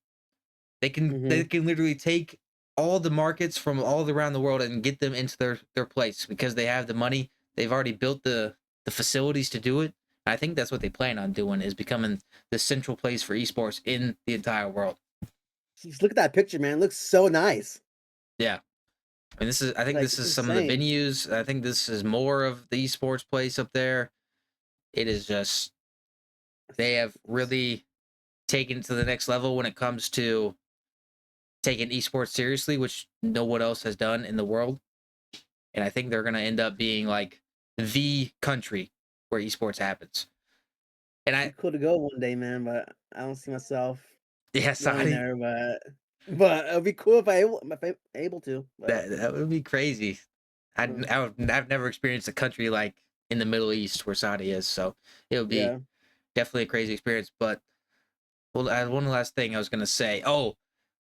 They can literally take all the markets from all around the world and get them into their place, because they have the money. They've already built the facilities to do it. And I think that's what they plan on doing, is becoming the central place for esports in the entire world. Just look at that picture, man. It looks so nice. Yeah. I mean, I think this is some of the venues. I think this is more of the esports place up there. It is just, they have really taken it to the next level when it comes to taking esports seriously, which no one else has done in the world. And I think they're going to end up being like the country where esports happens. And I could go one day, man, but I don't see myself. Yeah, Saudi. There, but it'd be cool if I'm able to. But. That would be crazy. I've never experienced a country like in the Middle East where Saudi is, so it would be definitely a crazy experience. But one last thing I was gonna say. Oh,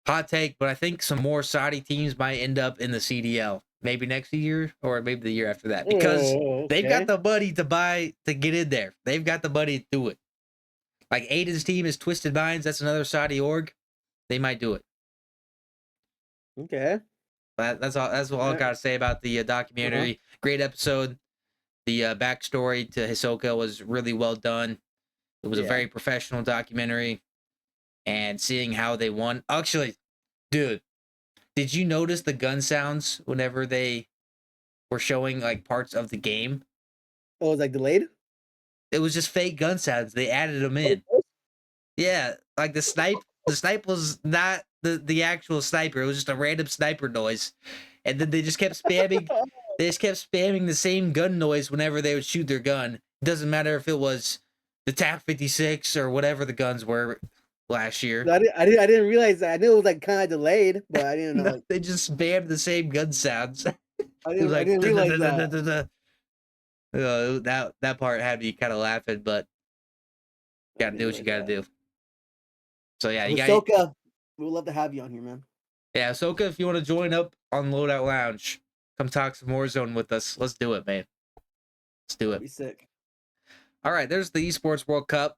hot take, but I think some more Saudi teams might end up in the CDL. Maybe next year or maybe the year after that, because they've got the money to get in there. They've got the money to do it. Like Aiden's team is Twisted Minds. That's another Saudi org. they might do it. Okay. That's all. That's all I gotta say about the documentary. Great episode. The backstory to Hisoka was really well done. It was a very professional documentary, and seeing how they won. Actually, dude, did you notice the gun sounds whenever they were showing like parts of the game? Oh, it was like delayed? It was just fake gun sounds. They added them in. Yeah, like the snipe was not the actual sniper. It was just a random sniper noise, and then they just kept spamming. They just kept spamming the same gun noise whenever they would shoot their gun. It doesn't matter if it was the TAC 56 or whatever the guns were last year. I didn't realize that. I knew it was like kind of delayed, but I didn't know. No, they just spammed the same gun sounds. I didn't realize that. That part had me kind of laughing, but you gotta do what you gotta do. So yeah, you got Hisoka, we would love to have you on here, man. Yeah, Ahsoka, if you want to join up on Loadout Lounge, come talk some Warzone with us. Let's do it, man. Let's do it. Be sick. All right, there's the Esports World Cup.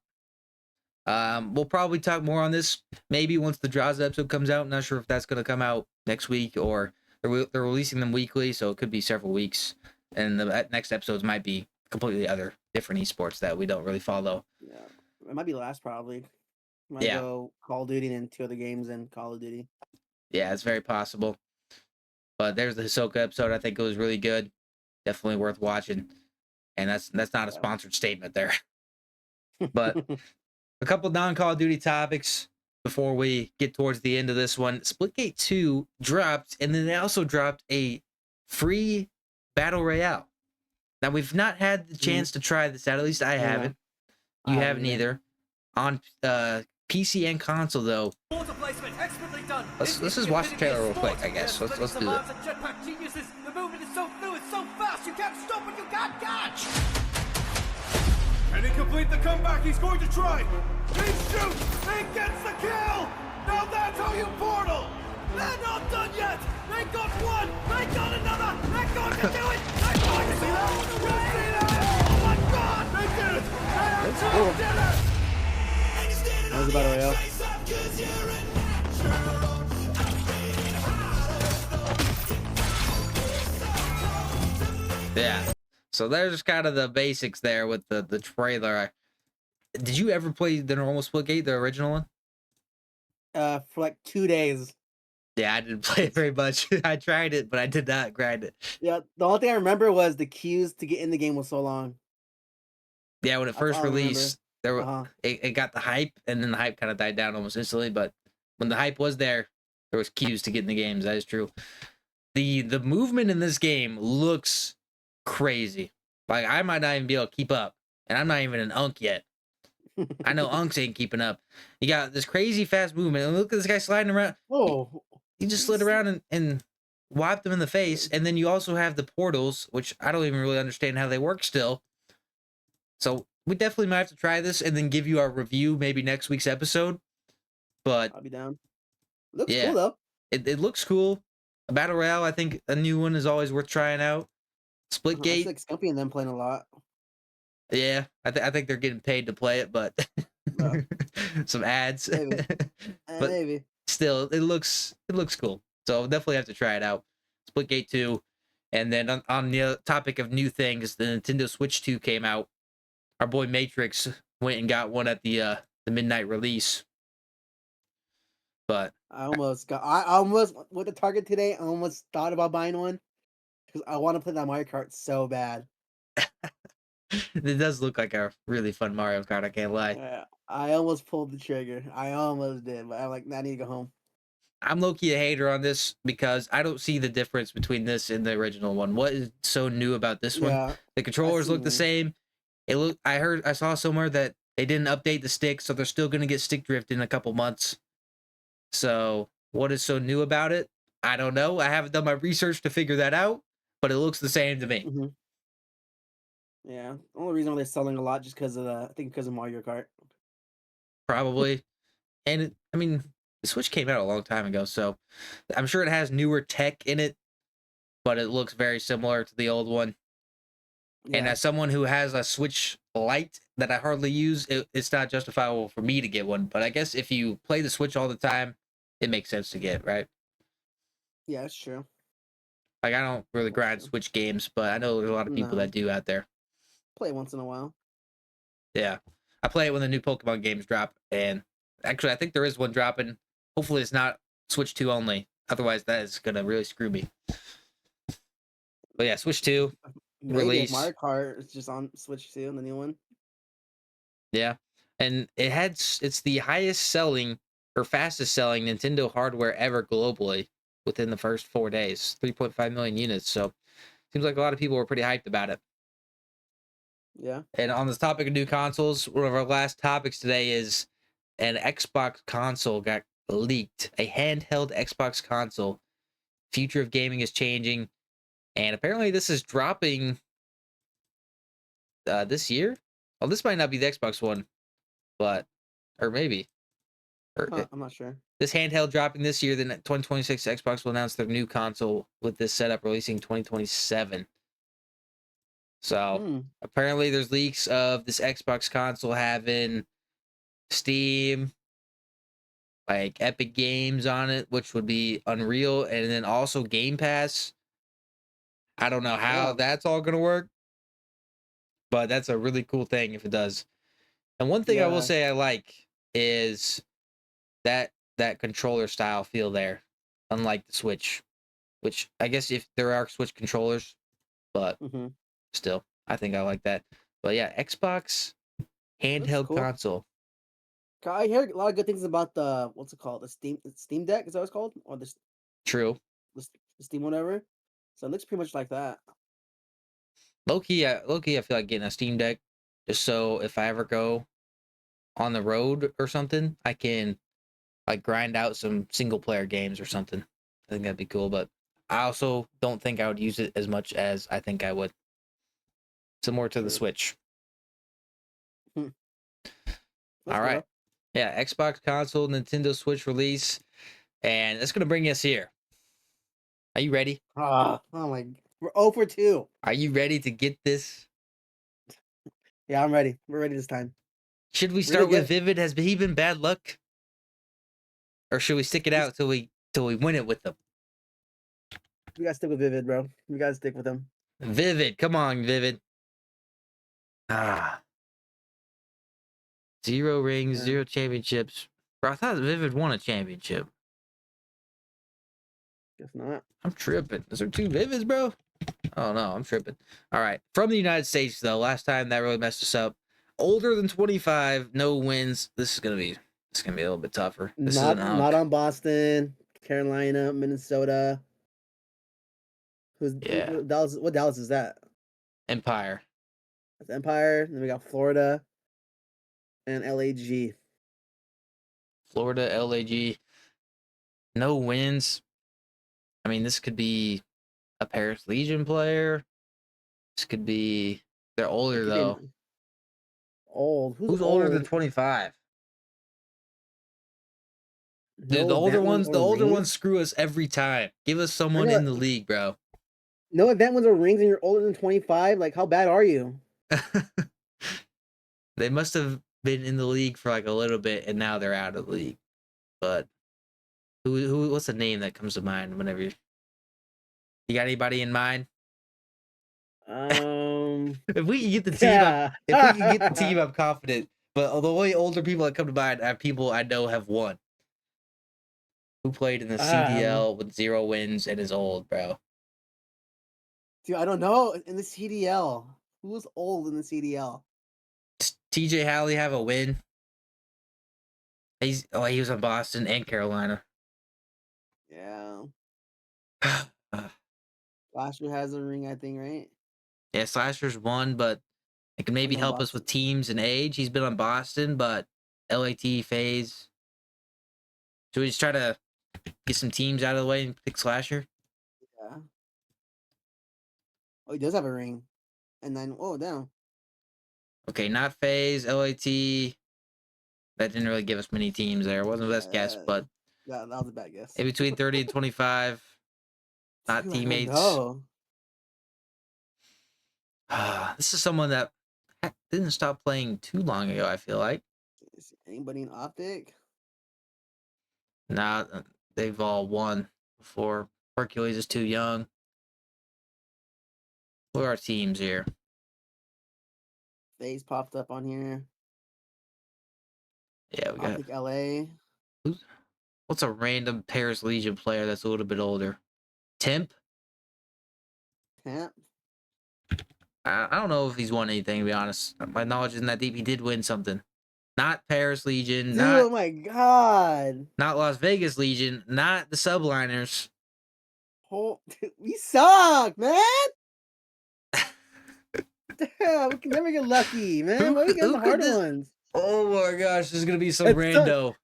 We'll probably talk more on this maybe once the Draws episode comes out. I'm not sure if that's going to come out next week or they're releasing them weekly, so it could be several weeks. And the next episodes might be completely different esports that we don't really follow. Yeah, it might be last probably. Might go Call of Duty and then 2 other games and Call of Duty. Yeah, it's very possible. But there's the Hisoka episode. I think it was really good. Definitely worth watching. And that's not a sponsored statement there. But a couple non-Call of Duty topics before we get towards the end of this one. Splitgate 2 dropped, and then they also dropped a free Battle Royale. Now, we've not had the chance to try this out. At least I haven't. You haven't either. On PC and console, though. Let's just watch the trailer real quick, I guess. Let's do it. The movement is so fluid, so fast, you can't stop it, you can't catch! Can he complete the comeback? He's going to try! He shoots! He gets the kill! Now that's how you portal! They're not done yet! They got one! They got another! They're going to do it! They're going to see that! Oh my god! They did it! They actually did it! That was a Battle Royale. Yeah. So there's kind of the basics there with the trailer. Did you ever play the normal Splitgate, the original one? For like 2 days. Yeah, I didn't play it very much. I tried it, but I did not grind it. Yeah, the only thing I remember was the queues to get in the game was so long. Yeah, when it first released, there were it got the hype, and then the hype kind of died down almost instantly. But when the hype was there was queues to get in the games. That is true. The movement in this game looks crazy. Like I might not even be able to keep up, and I'm not even an unk yet. I know unks ain't keeping up. You got this crazy fast movement, and look at this guy sliding around. Oh, he just slid around and wiped them in the face. And then you also have the portals, which I don't even really understand how they work still. So we definitely might have to try this and then give you our review maybe next week's episode. But I'll be down. Looks cool though. It looks cool. A Battle Royale, I think a new one is always worth trying out. Splitgate. Like Scumpy and them playing a lot. Yeah, I think they're getting paid to play it, but some ads. Maybe. But Maybe. Still, it looks cool. So I'll definitely have to try it out. Splitgate 2. And then on the topic of new things, the Nintendo Switch 2 came out. Our boy Matrix went and got one at the midnight release. But I almost with the Target today, I almost thought about buying one because I want to play that Mario Kart so bad. it does look like a really fun Mario Kart, I can't lie. Yeah, I almost pulled the trigger. I almost did, but I'm like, I need to go home. I'm low-key a hater on this because I don't see the difference between this and the original one. What is so new about this one? The controllers look the same. I saw somewhere that they didn't update the sticks, so they're still gonna get stick drift in a couple months. So what is so new about it? I don't know. I haven't done my research to figure that out, but it looks the same to me. Mm-hmm. Yeah, the only reason why they're selling a lot just because of I think because of Mario Kart. Probably. And I mean, the Switch came out a long time ago, so I'm sure it has newer tech in it, but it looks very similar to the old one. Yeah. And as someone who has a Switch Lite that I hardly use, it's not justifiable for me to get one. But I guess if you play the Switch all the time, it makes sense to get, right? Yeah, that's true. Like I don't really grind true. Switch games, but I know there's a lot of people No. that do out there. Play once in a while. Yeah. I play it when the new Pokemon games drop, and actually I think there is one dropping. Hopefully it's not Switch 2 only. Otherwise that is gonna really screw me. But yeah, Switch 2 Maybe release. if Mario Kart is just on Switch too, the new one. Yeah. And it's the highest selling or fastest selling Nintendo hardware ever globally within the first 4 days. 3.5 million units. So seems like a lot of people were pretty hyped about it. Yeah. And on this topic of new consoles, one of our last topics today is an Xbox console got leaked. A handheld Xbox console. Future of gaming is changing. And apparently this is dropping this year. Oh, this might not be the Xbox One, but or maybe. I'm not sure. This handheld dropping this year. Then 2026 Xbox will announce their new console with this setup releasing 2027. So apparently there's leaks of this Xbox console having Steam, like Epic Games on it, which would be Unreal, and then also Game Pass. I don't know how that's all gonna work, but that's a really cool thing if it does. And one thing I will say I like is that controller style feel there, unlike the Switch, which I guess if there are Switch controllers, but still, I think I like that. But yeah, Xbox handheld console. I hear a lot of good things about the what's it called? The Steam Deck, is that what it's called? Or the the Steam whatever. So it looks pretty much like that. Low key, I feel like getting a Steam Deck just so if I ever go on the road or something, I can like grind out some single player games or something. I think that'd be cool, but I also don't think I would use it as much as I think I would. Similar to the Switch. All right. Yeah, Xbox console, Nintendo Switch release, and that's gonna bring us here. Are you ready? Oh my, we're 0 for 2. Are you ready to get this? Yeah, I'm ready. We're ready this time. Should we start with Vivid? Has he been bad luck? Or should we stick it out till we win it with them? We gotta stick with Vivid, bro. We gotta stick with him. Vivid, come on, Vivid. 0 rings, 0 championships. Bro, I thought Vivid won a championship. Guess not. I'm tripping. Is there 2 Vivids, bro? Oh no, I'm tripping. All right. From the United States, though, last time that really messed us up. Older than 25, no wins. This is gonna be a little bit tougher. This is not on Boston, Carolina, Minnesota. Dallas? What Dallas is that? Empire. That's Empire. Then we got Florida and LAG. Florida, LAG. No wins. I mean, this could be a Paris Legion player. This could be. They're older though. Old. Who's older than 25? Dude, the older ones screw us every time. Give us someone in the league, bro. No event wins or rings and you're older than 25? Like, how bad are you? They must have been in the league for like a little bit and now they're out of the league. But what's the name that comes to mind whenever you got anybody in mind? If we can get the team, I'm confident. But the only older people that come to mind are people I know have won. Who played in the CDL with 0 wins and is old, bro? Dude, I don't know. In the CDL. Who was old in the CDL? TJ Halley have a win? He was on Boston and Carolina. Yeah. Slasher has a ring, I think, right? Yeah, Slasher's won, but it can maybe help us with teams and age. He's been on Boston, but LAT, FaZe. Should we just try to get some teams out of the way and pick Slasher? Yeah. Oh, he does have a ring. And then, down. Okay, not FaZe, LAT. That didn't really give us many teams there. It wasn't the best guess, but that was a bad guess. In between 30 and 25. Not teammates. This is someone that didn't stop playing too long ago, I feel like. Is anybody in Optic? Nah, they've all won before. Hercules is too young. What are our teams here? FaZe popped up on here. Yeah, we got. Optic LA. What's a random Paris Legion player that's a little bit older? Temp? Temp. I don't know if he's won anything, to be honest. My knowledge isn't that deep. He did win something. Not Paris Legion, Dude, oh my god. not Las Vegas Legion, not the Subliners. Dude, we suck, man. Damn, we can never get lucky, man. Why are we getting the could harder this- ones? Oh my gosh, there's gonna be some That's rando.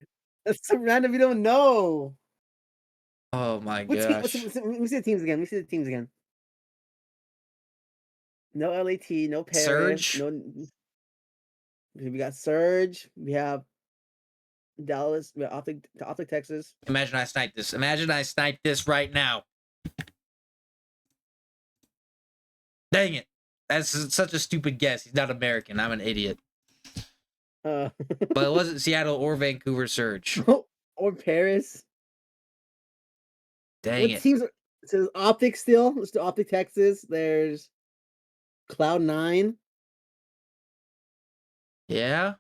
That's so random we don't know. Oh my What team? gosh. Let me see the teams again. Let me see the teams again. No LAT, no Paris, Surge. no. We got Surge. We have Dallas. We have Optic Texas. Imagine I sniped this. Imagine I sniped this right now. Dang it. That's such a stupid guess. He's not American. I'm an idiot. But it wasn't Seattle or Vancouver Surge. or Paris. Dang it. Teams? So there's Optic still. Let's do Optic Texas. There's Cloud9. Yeah.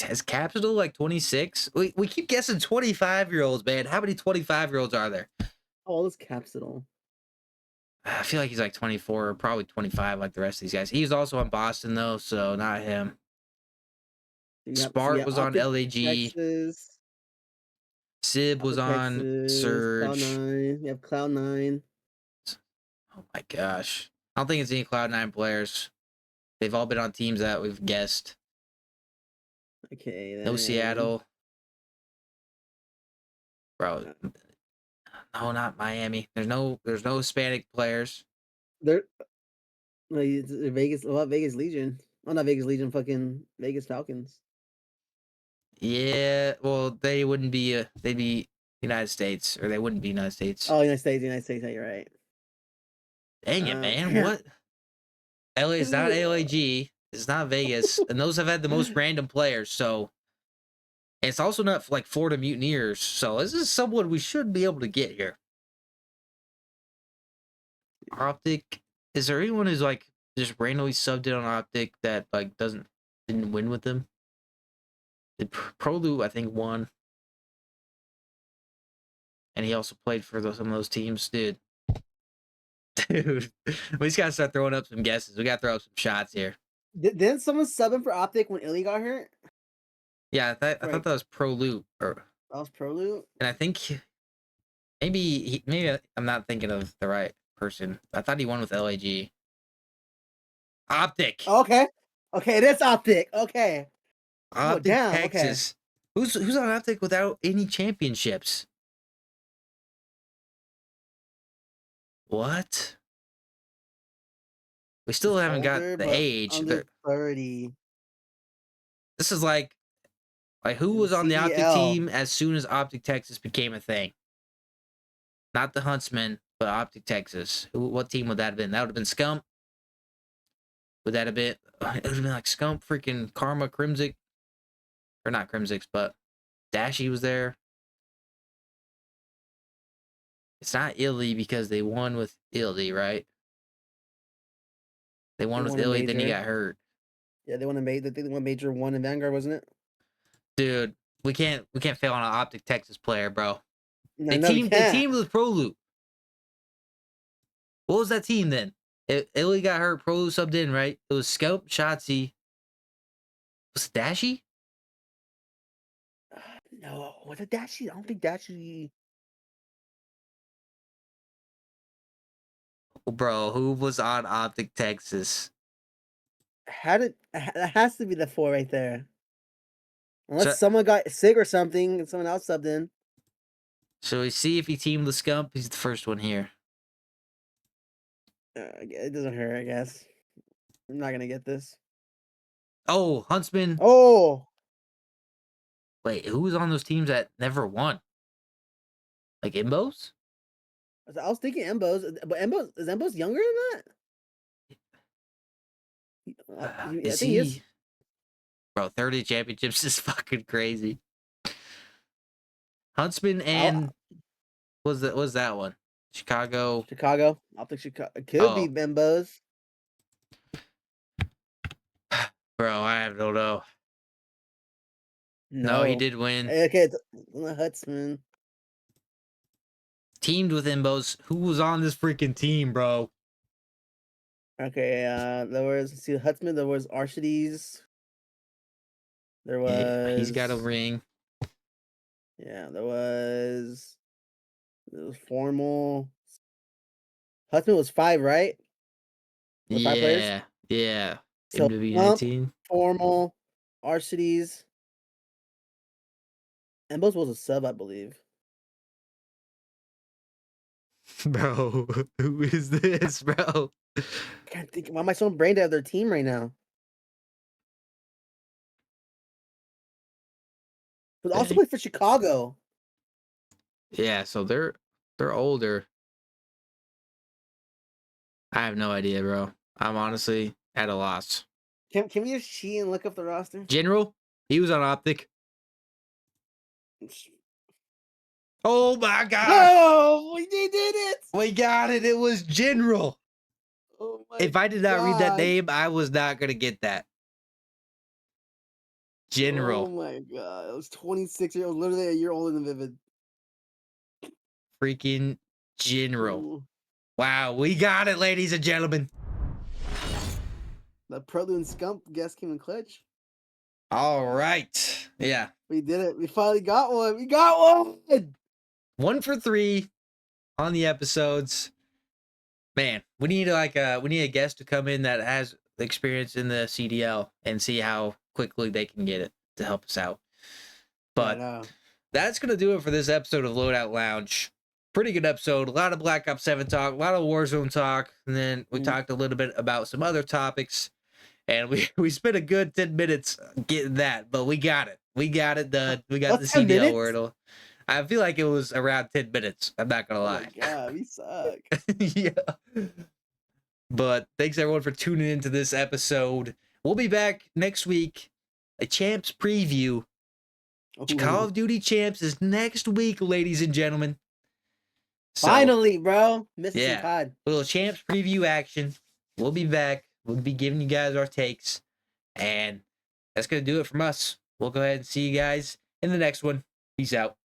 Has Capital like 26? We keep guessing 25-year-olds, man. How many 25-year-olds are there? Oh, it's Capitol. I feel like he's like 24 or probably 25 like the rest of these guys. He's also on Boston, though, so not him. Spart was on LAG. Texas, Sib was on Texas, Surge. Cloud9. We have Cloud9. Oh my gosh. I don't think it's any Cloud9 players. They've all been on teams that we've guessed. Okay. No then- Seattle. Bro. No, not Miami. There's no Hispanic players. They're like it's Vegas. What Vegas Legion? Oh, not Vegas Legion. Fucking Vegas Falcons. Yeah, well, they wouldn't be they'd be United States, or they wouldn't be United States. Oh, United States. United States. Yeah, you're right. Dang it, man. yeah. What? LA is not LAG. It's not Vegas. And those have had the most random players, so it's also not like Florida Mutineers. So this is someone we should be able to get here. Optic. Is there anyone who's like just randomly subbed in on Optic that like didn't win with them? Did Prolu, I think, won. And he also played for some of those teams, dude. Dude, we just gotta start throwing up some guesses. We gotta throw up some shots here. Didn't someone sub in for Optic when Illy got hurt? Yeah, I thought that was Pro Loot, That was Pro Loot. and I think maybe I'm not thinking of the right person. I thought he won with LAG. Optic. Okay. Okay, it is Optic. Okay. Optic damn, okay. Texas. Who's on Optic without any championships? What? We still haven't got Older, the but age. Under 30. This is like who was on the Optic CDL. team as soon as Optic Texas became a thing? Not the Huntsman, but Optic Texas. What team would that have been? That would have been Scump. Would that have been? It would have been like Scump, freaking Karma, Crimsic, or not Crimsic, but Dashy was there. It's not Illy because they won with Illy, right? They won with Illy, then he got hurt. Yeah, they won Major 1 in Vanguard, wasn't it? Dude, we can't fail on an Optic Texas player, bro. No, They we teamed can't. with Pro Loot. What was that team then? Illy got hurt, Pro Loot subbed in, right? It was Scump, Shotzi. Was it Dashy? No, was it Dashy? I don't think Dashy. Bro, who was on Optic Texas? It has to be the 4 right there. Unless So- someone got sick or something and someone else subbed in. So we see if he teamed with Scump. He's the first one here. It doesn't hurt, I guess. I'm not gonna get this. Oh, Huntsman. Oh, Wait, who was on those teams that never won? Like Imbos? I was thinking Embos, but is Embos younger than that? I Is think he is. he? Bro, 30 championships is fucking crazy. Huntsman and was that one? Chicago. Chicago. I think Chicago. It could be Oh. Bimbos. Bro, I don't know. No, he did win. Okay, it's Huntsman. Teamed with Imbos. Who was on this freaking team, bro? Okay, there was Huntsman. There was Archides. There was. Yeah, he's got a ring. Yeah, there was Formal. Huntsman was 5, right? With 5 players? Yeah. So MW19. Formal, Archides. Embos was a sub, I believe. Bro, who is this, bro? Can't think. Why am I so brain dead of their team right now? But also Dang. played for Chicago. Yeah, so they're older. I have no idea, bro. I'm honestly at a loss. Can we just cheat and look up the roster? General, he was on Optic. Oh my god! Oh, we did it! We got it. It was General. Oh my If I did not read that God. name, I was not gonna get that. General. Oh my god. I was 26 years old, literally a year older than Vivid. Freaking General. Ooh. Wow, we got it, ladies and gentlemen. The Prelude and Scump guest came in clutch. All right. Yeah. We did it. We finally got one. We got one. 1 for 3 on the episodes. Man, we need a guest to come in that has experience in the CDL and see how quickly they can get it to help us out. But that's gonna do it for this episode of Loadout Lounge. Pretty good episode. A lot of Black Ops 7 talk, a lot of Warzone talk, and then we talked a little bit about some other topics. And we spent a good 10 minutes getting that, but we got it. We got it done. We got the CDL Wordle. I feel like it was around 10 minutes. I'm not gonna lie. Oh my god, we suck. Yeah. But thanks everyone for tuning into this episode. We'll be back next week. A champs preview. Call of Duty Champs is next week, ladies and gentlemen. So, Finally, bro. Missed some yeah, pod. little champs preview action. We'll be back. We'll be giving you guys our takes. And that's going to do it from us. We'll go ahead and see you guys in the next one. Peace out.